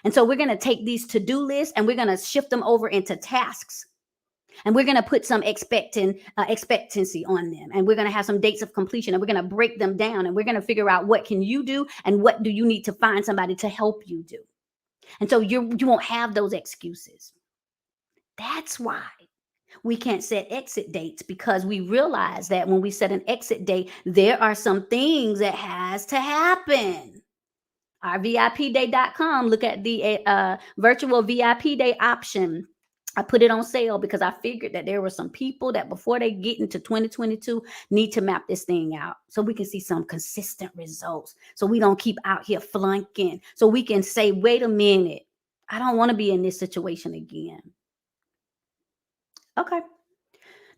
And so we're going to take these to-do lists and we're going to shift them over into tasks. And we're going to put some expectancy on them, and we're going to have some dates of completion, and we're going to break them down, and we're going to figure out what can you do and what do you need to find somebody to help you do. And so you won't have those excuses. That's why we can't set exit dates, because we realize that when we set an exit date, there are some things that has to happen. Our VIPday.com, look at the virtual VIP day option. I put it on sale because I figured that there were some people that before they get into 2022 need to map this thing out so we can see some consistent results. So we don't keep out here flunking. So we can say, wait a minute, I don't want to be in this situation again. Okay.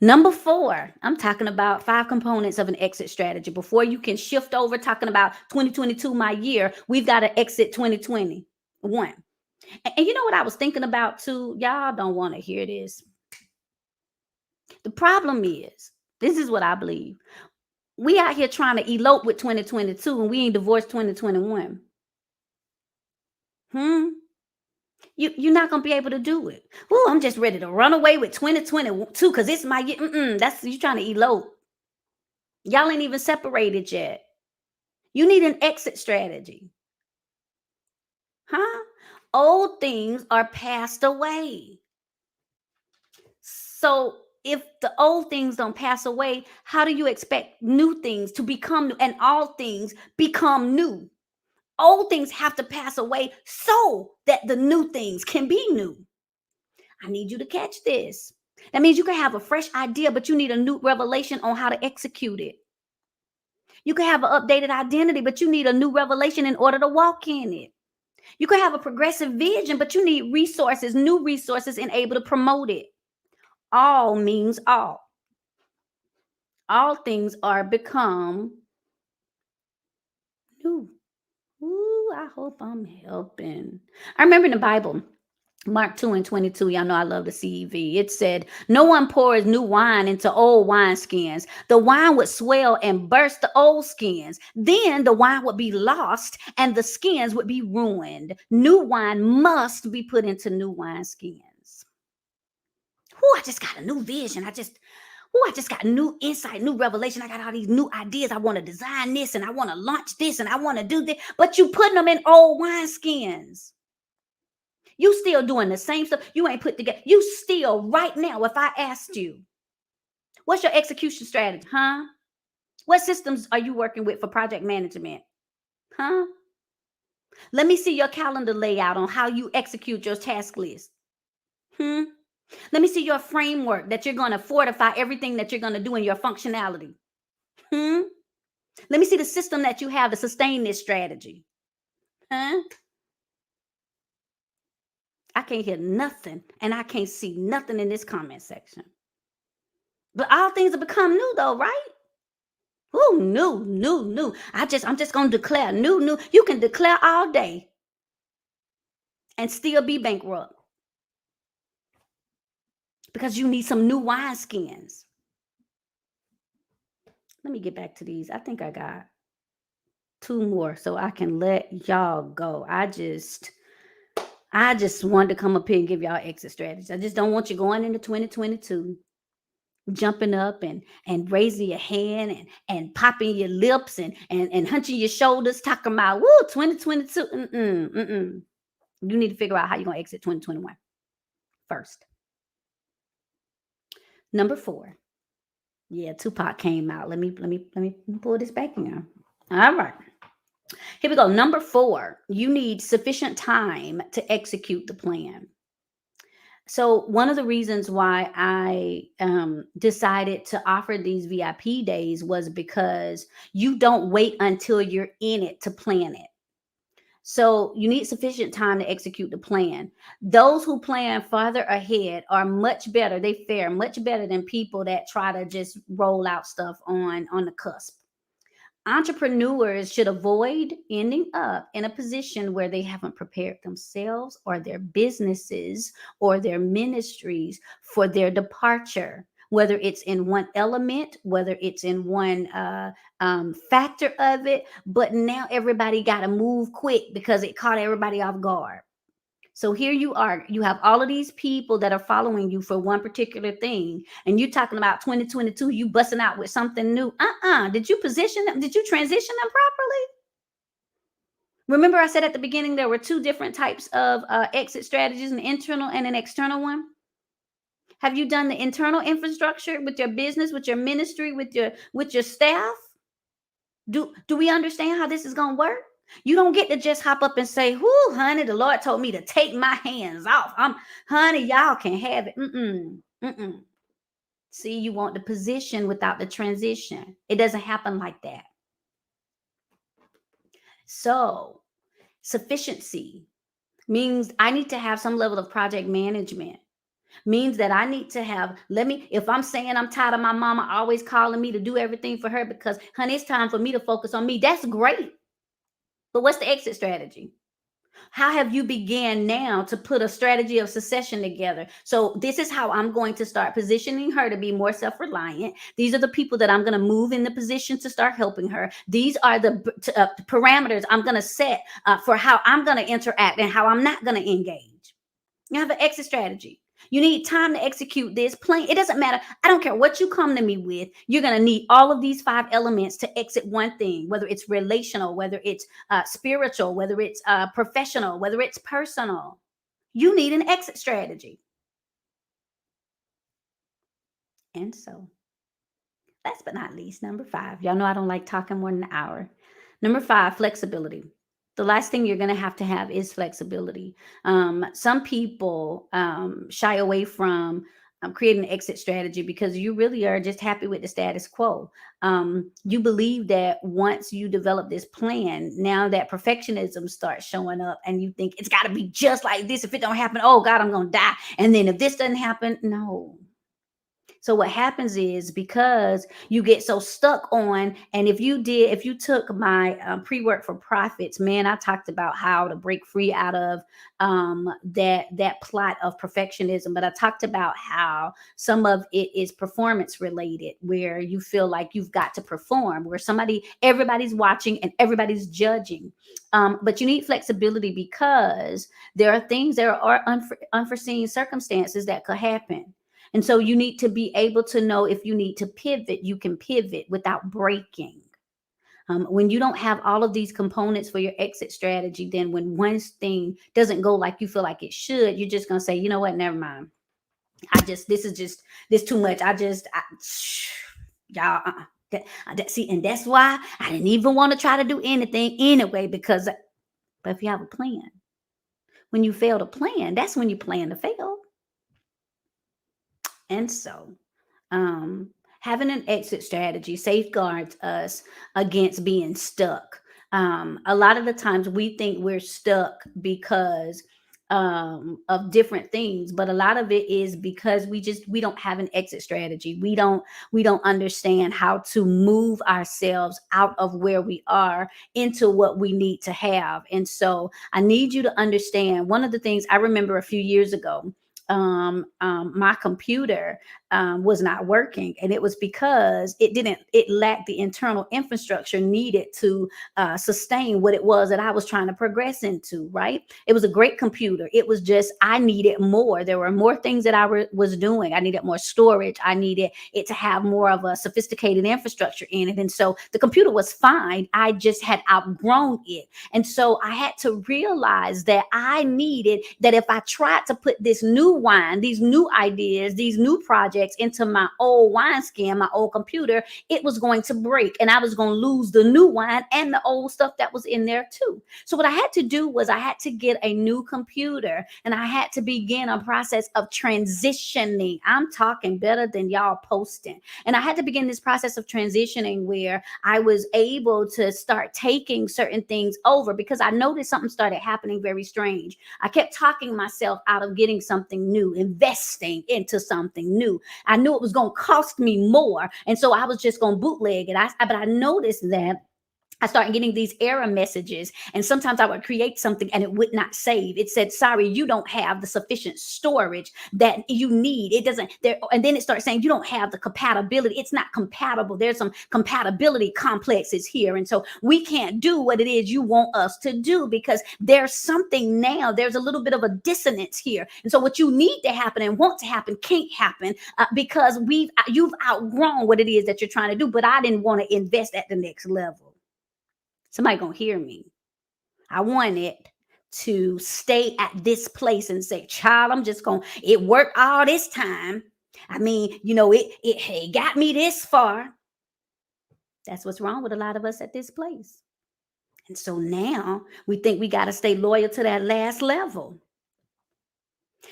Number 4, I'm talking about 5 components of an exit strategy. Before you can shift over talking about 2022, my year, we've got to exit 2021. And you know what I was thinking about too? Y'all don't want to hear this. The problem is, this is what I believe. We out here trying to elope with 2022 and we ain't divorced 2021. You're not gonna be able to do it. Oh, I'm just ready to run away with 2022 because it's my year. That's you trying to elope. Y'all ain't even separated yet. You need an exit strategy. Huh? Old things are passed away. So if the old things don't pass away, how do you expect new things to become new? And all things become new. Old things have to pass away so that the new things can be new. I need you to catch this. That means you can have a fresh idea, but you need a new revelation on how to execute it. You can have an updated identity, but you need a new revelation in order to walk in it. You can have a progressive vision, but you need resources, new resources, and able to promote it. All means all. All things are become new. I hope I'm helping. I remember in the Bible, Mark 2 and 22, y'all know I love the CEV. It said, no one pours new wine into old wineskins. The wine would swell and burst the old skins. Then the wine would be lost and the skins would be ruined. New wine must be put into new wineskins. I just got a new vision. I just got new insight, new revelation. I got all these new ideas. I want to design this and I want to launch this and I want to do this. But you putting them in old wineskins. You still doing the same stuff. You ain't put together. You still right now, if I asked you, what's your execution strategy? Huh? What systems are you working with for project management? Huh? Let me see your calendar layout on how you execute your task list. Hmm? Let me see your framework that you're going to fortify everything that you're going to do in your functionality. Hmm? Let me see the system that you have to sustain this strategy. Huh? I can't hear nothing and I can't see nothing in this comment section. But all things have become new though, right? Ooh, new. I'm just gonna declare new. You can declare all day and still be bankrupt because you need some new wineskins. Let me get back to these. I think I got two more so I can let y'all go. I just wanted to come up here and give y'all exit strategies. I just don't want you going into 2022 jumping up and raising your hand and popping your lips and hunching your shoulders, talking about 2022. You need to figure out how you're gonna exit 2021 first. Number 4. Yeah, Tupac came out. Let me pull this back in. All right. Here we go. Number 4, you need sufficient time to execute the plan. So one of the reasons why I decided to offer these VIP days was because you don't wait until you're in it to plan it. So you need sufficient time to execute the plan. Those who plan farther ahead are much better. They fare much better than people that try to just roll out stuff on the cusp. Entrepreneurs should avoid ending up in a position where they haven't prepared themselves or their businesses or their ministries for their departure, whether it's in one element, whether it's in one factor of it. But now everybody got to move quick because it caught everybody off guard. So here you are, you have all of these people that are following you for one particular thing, and you're talking about 2022, you busting out with something new. Did you position them? Did you transition them properly? Remember, I said at the beginning there were two different types of exit strategies: an internal and an external one. Have you done the internal infrastructure with your business, with your ministry, with your staff? Do we understand how this is gonna work? You don't get to just hop up and say, "Whoo, honey, the Lord told me to take my hands off. Honey, y'all can have it." See, you want the position without the transition. It doesn't happen like that. So, sufficiency means I need to have some level of project management. Means that I need to have, if I'm saying I'm tired of my mama always calling me to do everything for her because, honey, it's time for me to focus on me. That's great. But what's the exit strategy? How have you began now to put a strategy of succession together? So this is how I'm going to start positioning her to be more self-reliant. These are the people that I'm going to move in the position to start helping her. These are the parameters I'm going to set for how I'm going to interact and how I'm not going to engage. You have an exit strategy. You need time to execute this plan. It doesn't matter. I don't care what you come to me with. You're going to need all of these 5 elements to exit one thing, whether it's relational, whether it's spiritual, whether it's professional, whether it's personal. You need an exit strategy. And so, last but not least, number 5. Y'all know I don't like talking more than an hour. Number 5, flexibility. The last thing you're going to have is flexibility. Some people shy away from creating an exit strategy because you really are just happy with the status quo. You believe that once you develop this plan, now that perfectionism starts showing up and you think it's got to be just like this. If it don't happen, oh God, I'm going to die. And then if this doesn't happen, no. So what happens is, because you get so stuck on, and if you took my pre-work for profits, man, I talked about how to break free out of that plot of perfectionism. But I talked about how some of it is performance related, where you feel like you've got to perform, where everybody's watching and everybody's judging. But you need flexibility, because there are unforeseen circumstances that could happen. And so you need to be able to know, if you need to pivot, you can pivot without breaking. When you don't have all of these components for your exit strategy, then when one thing doesn't go like you feel like it should, you're just going to say, you know what, never mind. This too much. Y'all, see, and that's why I didn't even want to try to do anything anyway, because, but if you have a plan, when you fail to plan, that's when you plan to fail. And so, um, having an exit strategy safeguards us against being stuck. A lot of the times we think we're stuck because of different things, but a lot of it is because we don't have an exit strategy. We don't understand how to move ourselves out of where we are into what we need to have. And so I need you to understand, one of the things I remember a few years ago, my computer was not working, and it was because it lacked the internal infrastructure needed to sustain what it was that I was trying to progress into. Right? It was a great computer. It was just, I needed more. There were more things that was doing. I needed more storage. I needed it to have more of a sophisticated infrastructure in it. And so the computer was fine. I just had outgrown it. And so I had to realize that I needed that, if I tried to put this new wine, these new ideas, these new projects into my old wineskin, my old computer, it was going to break, and I was going to lose the new wine and the old stuff that was in there too. So what I had to do was, I had to get a new computer, and I had to begin a process of transitioning. I'm talking better than y'all posting. And I had to begin this process of transitioning, where I was able to start taking certain things over, because I noticed something started happening very strange. I kept talking myself out of getting something new, investing into something new. I knew it was going to cost me more. And so I was just going to bootleg it. But I noticed that I started getting these error messages, and sometimes I would create something and it would not save. It said, sorry, you don't have the sufficient storage that you need. It doesn't there. And then it starts saying, you don't have the compatibility. It's not compatible. There's some compatibility complexes here. And so we can't do what it is you want us to do, because there's something now. There's a little bit of a dissonance here. And so what you need to happen and want to happen can't happen, because you've outgrown what it is that you're trying to do. But I didn't want to invest at the next level. Somebody gonna hear me. I wanted to stay at this place and say, child, I'm just gonna, it worked all this time. I mean, it got me this far. That's what's wrong with a lot of us at this place. And so now we think we got to stay loyal to that last level.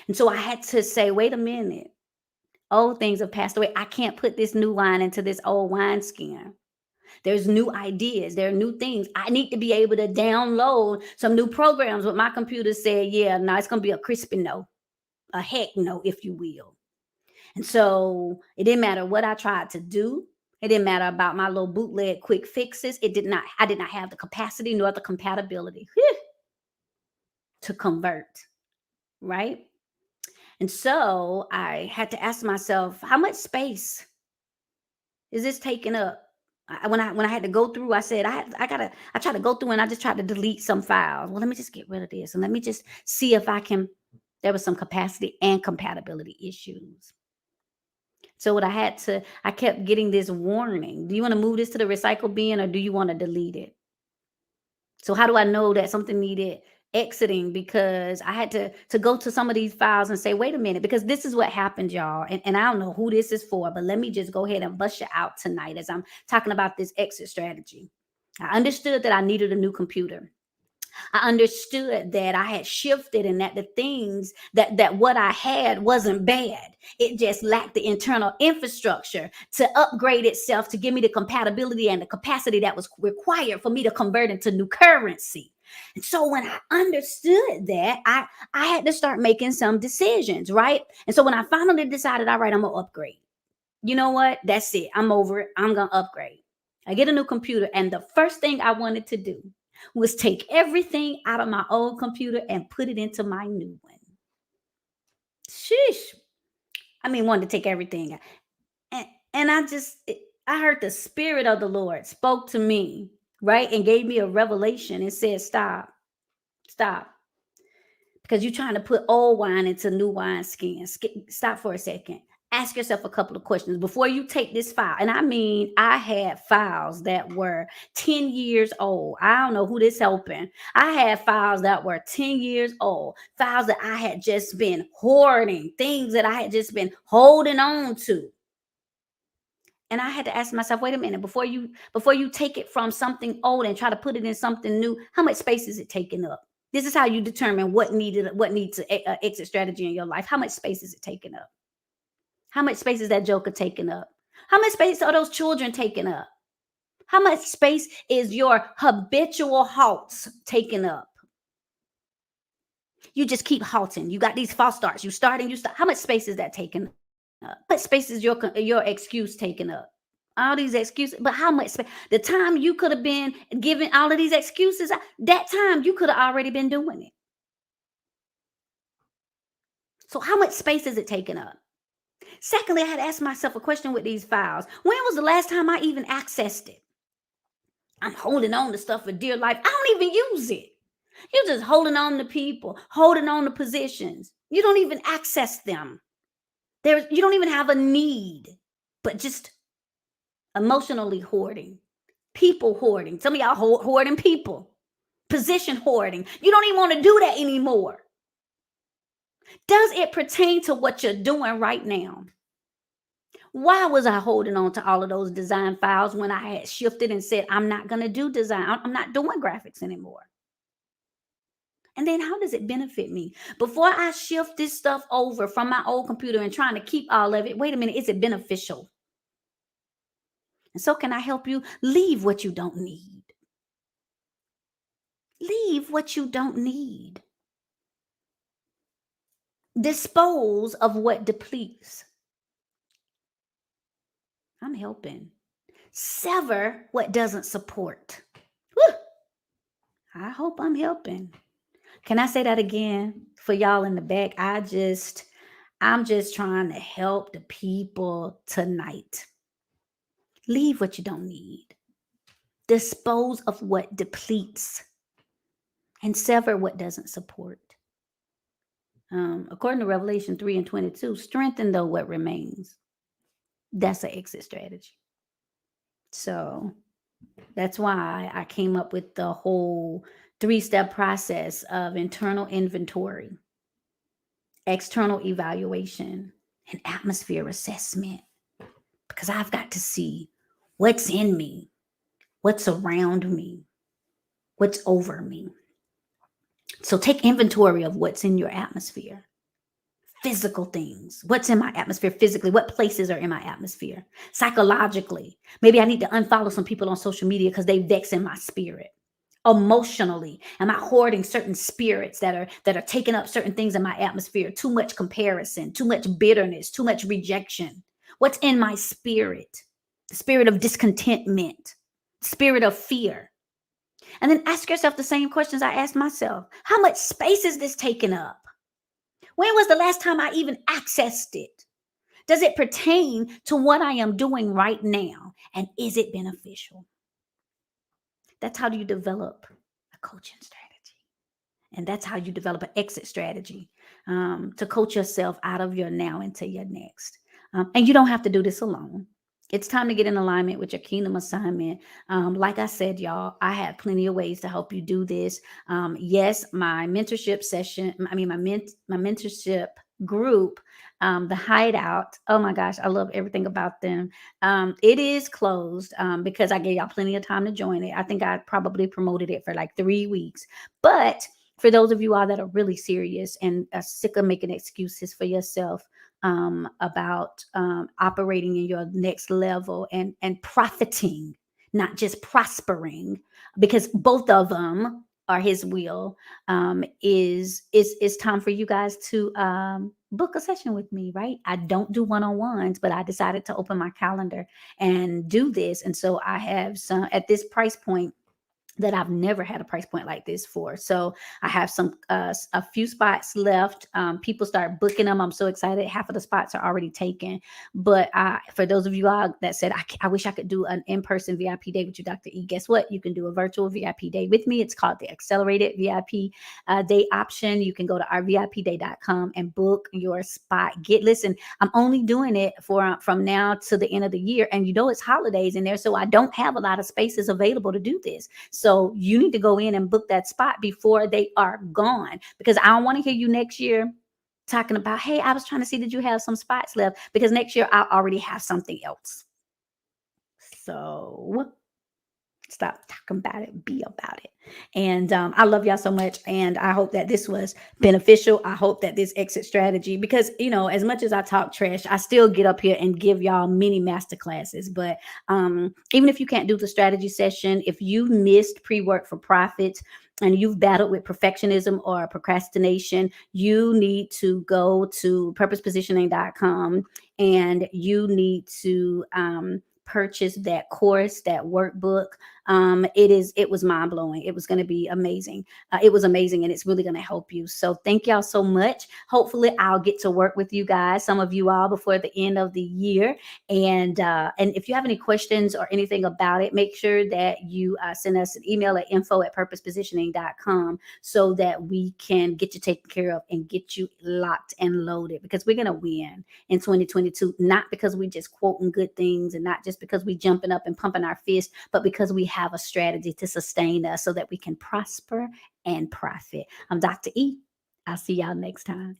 And so I had to say, wait a minute. Old things have passed away. I can't put this new wine into this old wineskin. There's new ideas. There are new things. I need to be able to download some new programs. What my computer said, yeah, no, it's going to be a crispy no, a heck no, if you will. And so it didn't matter what I tried to do. It didn't matter about my little bootleg quick fixes. I did not have the capacity nor the compatibility to convert. Right. And so I had to ask myself, how much space is this taking up? When I had to go through, I said, I try to go through, and I just tried to delete some files. Well, let me just get rid of this, and let me just see if I can. There was some capacity and compatibility issues. So I kept getting this warning. Do you want to move this to the recycle bin, or do you want to delete it? So how do I know that something needed exiting? Because I had to go to some of these files and say, wait a minute, because this is what happened, y'all. And I don't know who this is for, but let me just go ahead and bust you out tonight as I'm talking about this exit strategy. I understood that I needed a new computer. I understood that I had shifted, and that the things that what I had wasn't bad. It just lacked the internal infrastructure to upgrade itself to give me the compatibility and the capacity that was required for me to convert into new currency. And so when I understood that, I had to start making some decisions, right? And so when I finally decided, all right, I'm gonna upgrade. You know what? That's it. I'm over it. I'm going to upgrade. I get a new computer. And the first thing I wanted to do was take everything out of my old computer and put it into my new one. Sheesh. I mean, wanted to take everything out. And I heard the Spirit of the Lord spoke to me, right? And gave me a revelation and said, stop. Because you're trying to put old wine into new wine skins. Stop for a second. Ask yourself a couple of questions before you take this file. And I mean, I had files that were 10 years old. I don't know who this helping. I had files that were 10 years old, files that I had just been hoarding, things that I had just been holding on to. And I had to ask myself, wait a minute, before you take it from something old and try to put it in something new, how much space is it taking up? This is how you determine what needs an exit strategy in your life. How much space is it taking up? How much space is that joker taking up? How much space are those children taking up? How much space is your habitual halts taking up? You just keep halting. You got these false starts. You start and you stop. How much space is that taking up? How much space is your excuse taking up? All these excuses, but how much space? The time you could have been giving all of these excuses, that time you could have already been doing it. So how much space is it taking up? Secondly, I had asked myself a question with these files. When was the last time I even accessed it? I'm holding on to stuff for dear life. I don't even use it. You're just holding on to people, holding on to positions. You don't even access them. You don't even have a need, but just emotionally hoarding, people hoarding. Some of y'all hoarding people, position hoarding. You don't even want to do that anymore. Does it pertain to what you're doing right now? Why was I holding on to all of those design files when I had shifted and said, I'm not going to do design? I'm not doing graphics anymore. And then how does it benefit me? Before I shift this stuff over from my old computer and trying to keep all of it, wait a minute, is it beneficial? And so can I help you? Leave what you don't need. Leave what you don't need. Dispose of what depletes. I'm helping. Sever what doesn't support. Whew. I hope I'm helping. Can I say that again for y'all in the back? I'm just trying to help the people tonight. Leave what you don't need. Dispose of what depletes. And sever what doesn't support. According to Revelation 3:22, strengthen though what remains. That's an exit strategy. So that's why I came up with the whole 3-step process of internal inventory, external evaluation, and atmosphere assessment. Because I've got to see what's in me, what's around me, what's over me. So take inventory of what's in your atmosphere. Physical things. What's in my atmosphere physically? What places are in my atmosphere? Psychologically. Maybe I need to unfollow some people on social media because they vex in my spirit. Emotionally, am I hoarding certain spirits that are taking up certain things in my atmosphere? Too much comparison, too much bitterness, too much rejection. What's in my spirit? The spirit of discontentment, spirit of fear. And then ask yourself the same questions I asked myself. How much space is this taking up? When was the last time I even accessed it? Does it pertain to what I am doing right now? And is it beneficial? That's how you develop a coaching strategy. And that's how you develop an exit strategy to coach yourself out of your now into your next. And you don't have to do this alone. It's time to get in alignment with your kingdom assignment. Like I said, y'all, I have plenty of ways to help you do this. Yes, my mentorship session, my mentorship group, the Hideout. Oh my gosh, I love everything about them. It is closed because I gave y'all plenty of time to join it. I think I probably promoted it for like 3 weeks. But for those of you all that are really serious and are sick of making excuses for yourself, about operating in your next level and profiting, not just prospering, because both of them or his will, is it's time for you guys to book a session with me, right? I don't do one-on-ones, but I decided to open my calendar and do this. And so I have some at this price point that I've never had a price point like this for. So I have a few spots left. People start booking them. I'm so excited. Half of the spots are already taken. But for those of you all that said, I wish I could do an in-person VIP day with you, Dr. E, guess what? You can do a virtual VIP day with me. It's called the Accelerated VIP day option. You can go to ourvipday.com and book your spot. Listen, I'm only doing it for from now to the end of the year. And you know, it's holidays in there. So I don't have a lot of spaces available to do this. So you need to go in and book that spot before they are gone, because I don't want to hear you next year talking about, hey, I was trying to see, did you have some spots left? Because next year I already have something else. So stop talking about it, be about it. And I love y'all so much, and I hope that this was beneficial. I hope that this exit strategy, because as much as I talk trash, I still get up here and give y'all mini master classes. But even if you can't do the strategy session, if you missed pre-work for profits and you've battled with perfectionism or procrastination, you need to go to purposepositioning.com, and you need to purchase that course, that workbook. It was mind blowing. It was going to be amazing. It was amazing, and it's really going to help you. So thank y'all so much. Hopefully I'll get to work with you guys, some of you all, before the end of the year. And if you have any questions or anything about it, make sure that you send us an email at info@purposepositioning.com, so that we can get you taken care of and get you locked and loaded, because we're going to win in 2022, not because we just quoting good things, and not just because we jumping up and pumping our fist, but because we have a strategy to sustain us so that we can prosper and profit. I'm Dr. E. I'll see y'all next time.